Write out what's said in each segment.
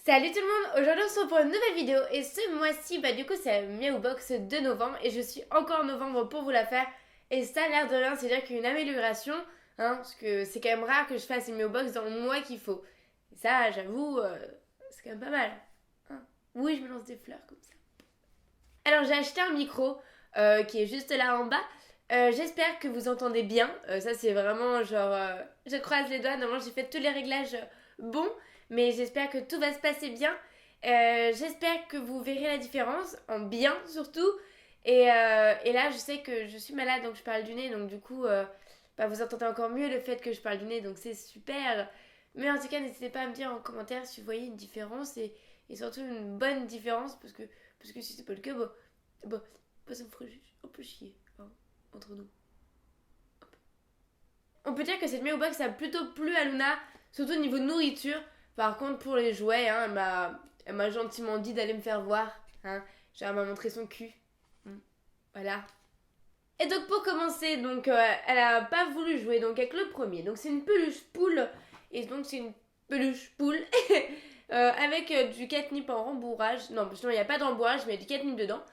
Salut tout le monde, aujourd'hui on se retrouve pour une nouvelle vidéo et ce mois-ci du coup c'est la Miaou Box de novembre et je suis encore en novembre pour vous la faire et ça a l'air de rien, c'est-à-dire qu'il y a une amélioration parce que c'est quand même rare que je fasse une Miaou Box dans le mois qu'il faut et ça j'avoue c'est quand même pas mal hein. Oui, je me lance des fleurs comme ça. Alors j'ai acheté un micro qui est juste là en bas. J'espère que vous entendez bien. Ça c'est vraiment genre je croise les doigts. Normalement j'ai fait tous les réglages bons, mais j'espère que tout va se passer bien. J'espère que vous verrez la différence en bien surtout. Et là je sais que je suis malade donc je parle du nez donc du coup vous entendez encore mieux le fait que je parle du nez donc c'est super. Mais en tout cas n'hésitez pas à me dire en commentaire si vous voyez une différence et surtout une bonne différence parce que si c'est pas le cas ça me ferait juste un peu chier hein, entre nous. On peut dire que cette Box a plutôt plu à Luna, surtout au niveau de nourriture. Par contre, pour les jouets, elle m'a gentiment dit d'aller me faire voir. Hein. Genre, elle m'a montré son cul. Voilà. Et donc, pour commencer, elle a pas voulu jouer donc avec le premier. Donc, c'est une peluche poule. Et donc, c'est une peluche poule avec du catnip en rembourrage. Non, il n'y a pas de rembourrage, mais il y a du catnip dedans.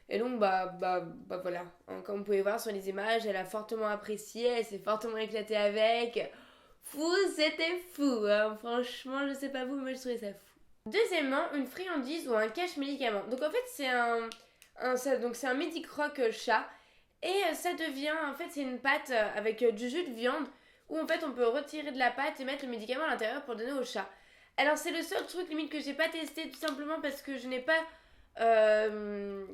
Et donc, voilà. Hein, comme vous pouvez voir sur les images, elle a fortement apprécié, elle s'est fortement éclatée avec. Fou, c'était fou. Hein. Franchement, je sais pas vous, mais moi je trouvais ça fou. Deuxièmement, une friandise ou un cache-médicament. Donc en fait, c'est un Medicroc chat. Et ça devient, en fait, c'est une pâte avec du jus de viande où en fait on peut retirer de la pâte et mettre le médicament à l'intérieur pour donner au chat. Alors c'est le seul truc limite que j'ai pas testé tout simplement parce que je n'ai pas euh,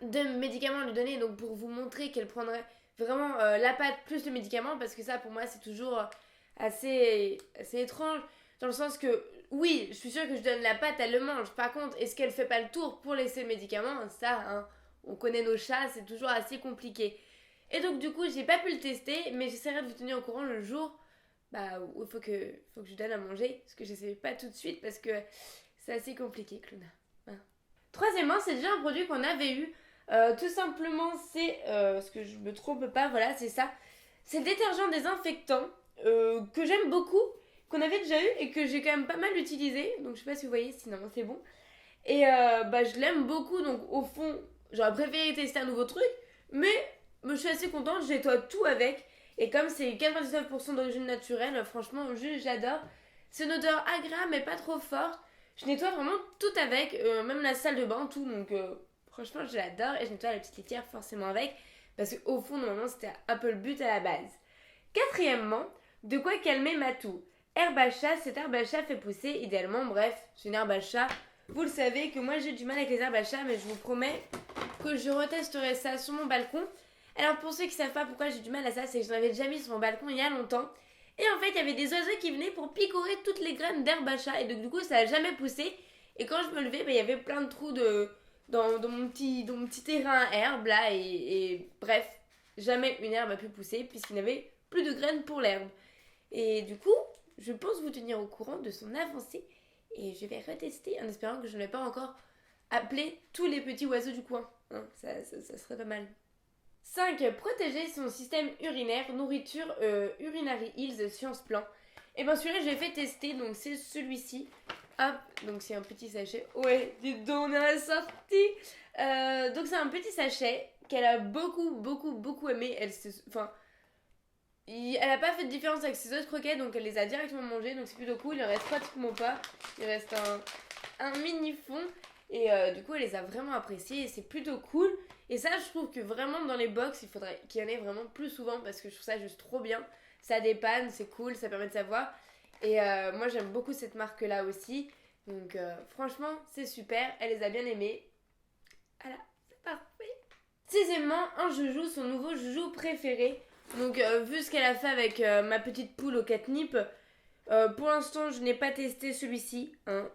de médicaments à lui donner, donc pour vous montrer qu'elle prendrait vraiment la pâte plus le médicament, parce que ça pour moi c'est toujours assez étrange, dans le sens que oui, je suis sûre que je donne la pâte, elle le mange. Par contre, est-ce qu'elle fait pas le tour pour laisser le médicament? Ça, hein, on connaît nos chats, c'est toujours assez compliqué. Et donc du coup, j'ai pas pu le tester, mais j'essaierai de vous tenir au courant le jour où faut que je donne à manger, parce que je sais pas tout de suite, parce que c'est assez compliqué, Clona. Hein. Troisièmement, c'est déjà un produit qu'on avait eu. Tout simplement, c'est ce que je me trompe pas, voilà, c'est ça. C'est le détergent désinfectant que j'aime beaucoup, qu'on avait déjà eu et que j'ai quand même pas mal utilisé. Donc je sais pas si vous voyez, sinon c'est bon. Et je l'aime beaucoup, donc au fond, j'aurais préféré tester un nouveau truc, mais je suis assez contente, je nettoie tout avec. Et comme c'est 99% d'origine naturelle, franchement, juste j'adore. C'est une odeur agréable mais pas trop forte. Je nettoie vraiment tout avec, même la salle de bain, tout. Donc franchement, je l'adore et je nettoie la petite litière forcément avec. Parce qu'au fond, normalement, c'était un peu le but à la base. Quatrièmement, de quoi calmer ma toux. Herbe à chat, cette herbe à chat fait pousser idéalement, bref, c'est une herbe à chat. Vous le savez que moi j'ai du mal avec les herbes à chat, mais je vous promets que je retesterai ça sur mon balcon. Alors pour ceux qui savent pas pourquoi j'ai du mal à ça, c'est que j'en avais déjà mis sur mon balcon il y a longtemps. Et en fait, il y avait des oiseaux qui venaient pour picorer toutes les graines d'herbe à chat. Et donc du coup, ça a jamais poussé. Et quand je me levais, il y avait plein de trous dans mon petit terrain à herbe là. Et bref, jamais une herbe a pu pousser puisqu'il n'y avait plus de graines pour l'herbe. Et du coup, je pense vous tenir au courant de son avancée. Et je vais retester en espérant que je n'ai pas encore appelé tous les petits oiseaux du coin. Hein, ça serait pas mal. 5. Protéger son système urinaire, nourriture Urinary Hills Science Plan. Et bien celui-là, je l'ai fait tester, donc c'est celui-ci. Hop, donc c'est un petit sachet. Ouais, dis donc, on est à la sortie. Donc c'est un petit sachet qu'elle a beaucoup aimé. Elle a pas fait de différence avec ses autres croquettes, donc elle les a directement mangées, donc c'est plutôt cool. Il en reste pratiquement pas. Il reste un mini fond. Et du coup, elle les a vraiment appréciées et c'est plutôt cool. Et ça, je trouve que vraiment dans les box, il faudrait qu'il y en ait vraiment plus souvent parce que je trouve ça juste trop bien. Ça dépanne, c'est cool, ça permet de savoir. Et moi, j'aime beaucoup cette marque-là aussi. Donc, franchement, c'est super. Elle les a bien aimées. Voilà, c'est parfait. Sixièmement, un joujou, son nouveau joujou préféré. Donc, vu ce qu'elle a fait avec ma petite poule au catnip, pour l'instant, je n'ai pas testé celui-ci. Hein,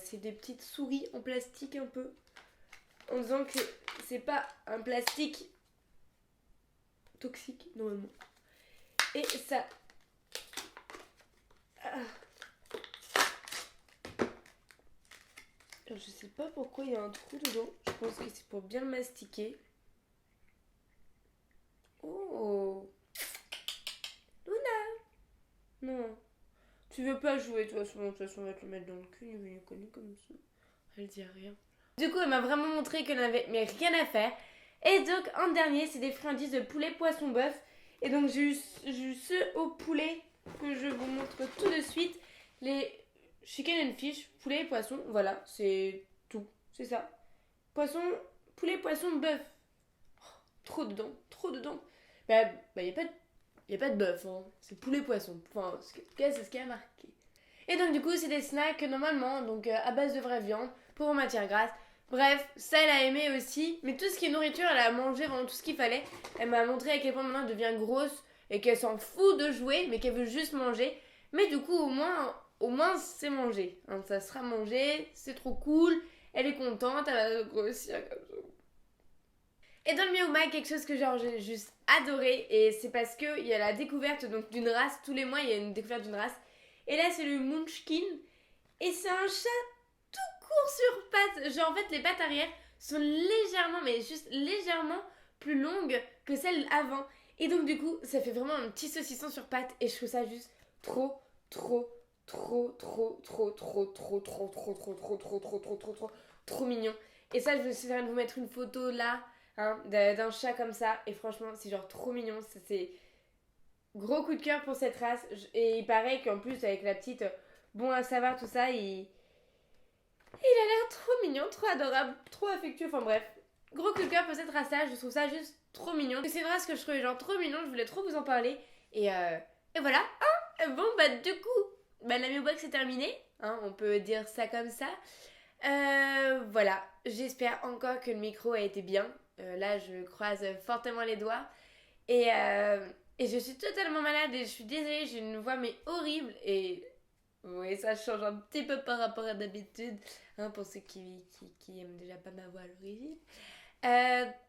c'est des petites souris en plastique un peu. En disant que c'est pas un plastique toxique, normalement. Et ça. Ah. Alors, je sais pas pourquoi il y a un trou dedans. Je pense que c'est pour bien le mastiquer. Oh! Luna! Non. tu veux pas jouer, de toute façon, on va te le mettre dans le cul, il est connu comme ça. Elle dit rien. Du coup, elle m'a vraiment montré qu'elle n'avait mais rien à faire. Et donc, en dernier, c'est des friandises de poulet, poisson, bœuf. Et donc, j'ai eu ceux au poulet que je vous montre tout de suite. Les chicken and fish, poulet et poisson. Voilà, c'est tout. C'est ça. Poisson, poulet, poisson, bœuf. Oh, trop dedans, trop dedans. Bah, y a pas de bœuf, hein. C'est poulet, poisson. Enfin, en tout cas, c'est ce qui a marqué. Et donc, du coup, c'est des snacks normalement, donc à base de vraie viande, pour en matière grasse. Bref, ça, elle a aimé aussi. Mais tout ce qui est nourriture, elle a mangé vraiment tout ce qu'il fallait. Elle m'a montré à quel point maintenant elle devient grosse et qu'elle s'en fout de jouer, mais qu'elle veut juste manger. Mais du coup, au moins c'est mangé. Hein, ça sera mangé, c'est trop cool. Elle est contente, elle va grossir comme ça. Et dans le Miaou Mag, quelque chose que j'ai juste adoré, et c'est parce qu'il y a la découverte donc d'une race. Tous les mois, il y a une découverte d'une race. Et là, c'est le Munchkin. Et c'est un chat tout court sur pattes. Genre, en fait, les pattes arrière sont légèrement, mais juste légèrement plus longues que celles avant. Et donc, du coup, ça fait vraiment un petit saucisson sur pattes. Et je trouve ça juste trop, trop, trop, trop, trop, trop, trop, trop, trop, trop, trop, trop, trop, trop, trop, trop, trop, trop mignon. Et ça, je me suis de vous mettre une photo là, hein, d'un chat comme ça. Et franchement, c'est genre trop mignon. C'est gros coup de cœur pour cette race. Et il paraît qu'en plus, avec la petite, bon à savoir tout ça, il a l'air trop mignon, trop adorable, trop affectueux. Enfin bref, gros coup de cœur pour cette race-là. Je trouve ça juste trop mignon. C'est une race que je trouvais genre trop mignon. Je voulais trop vous en parler. Et voilà. Hein, bon, bah du coup, bah, la Mew Box est terminée. Hein, on peut dire ça comme ça. Voilà. J'espère encore que le micro a été bien. Là, je croise fortement les doigts. Et je suis totalement malade et je suis désolée, j'ai une voix mais horrible et oui, ça change un petit peu par rapport à d'habitude, hein, pour ceux qui aiment déjà pas ma voix à l'origine.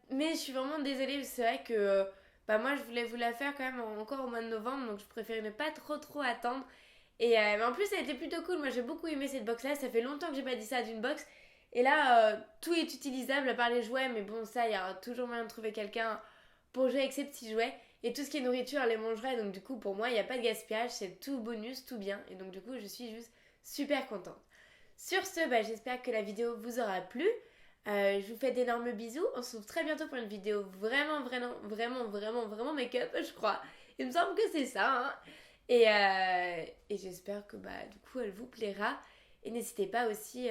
Mais je suis vraiment désolée, c'est vrai que bah moi je voulais vous la faire quand même encore au mois de novembre, donc je préfère ne pas trop attendre. Mais en plus ça a été plutôt cool, moi j'ai beaucoup aimé cette box là, ça fait longtemps que j'ai pas dit ça d'une box. Et là, tout est utilisable à part les jouets, mais bon ça, il y aura toujours moyen de trouver quelqu'un pour jouer avec ces petits jouets. Et tout ce qui est nourriture, elle les mangerait. Donc du coup, pour moi, il n'y a pas de gaspillage. C'est tout bonus, tout bien. Et donc du coup, je suis juste super contente. Sur ce, bah, j'espère que la vidéo vous aura plu. Je vous fais d'énormes bisous. On se retrouve très bientôt pour une vidéo vraiment make-up, je crois. Il me semble que c'est ça. Hein. Et j'espère que bah, du coup, elle vous plaira. Et n'hésitez pas aussi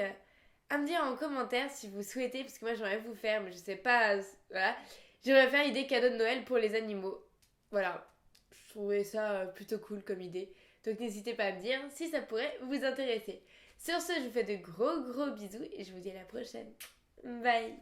à me dire en commentaire si vous souhaitez, parce que moi, j'aimerais vous faire, mais je sais pas. Voilà. J'aimerais faire idée cadeau de Noël pour les animaux. Voilà, je trouvais ça plutôt cool comme idée. Donc n'hésitez pas à me dire si ça pourrait vous intéresser. Sur ce, je vous fais de gros bisous et je vous dis à la prochaine. Bye.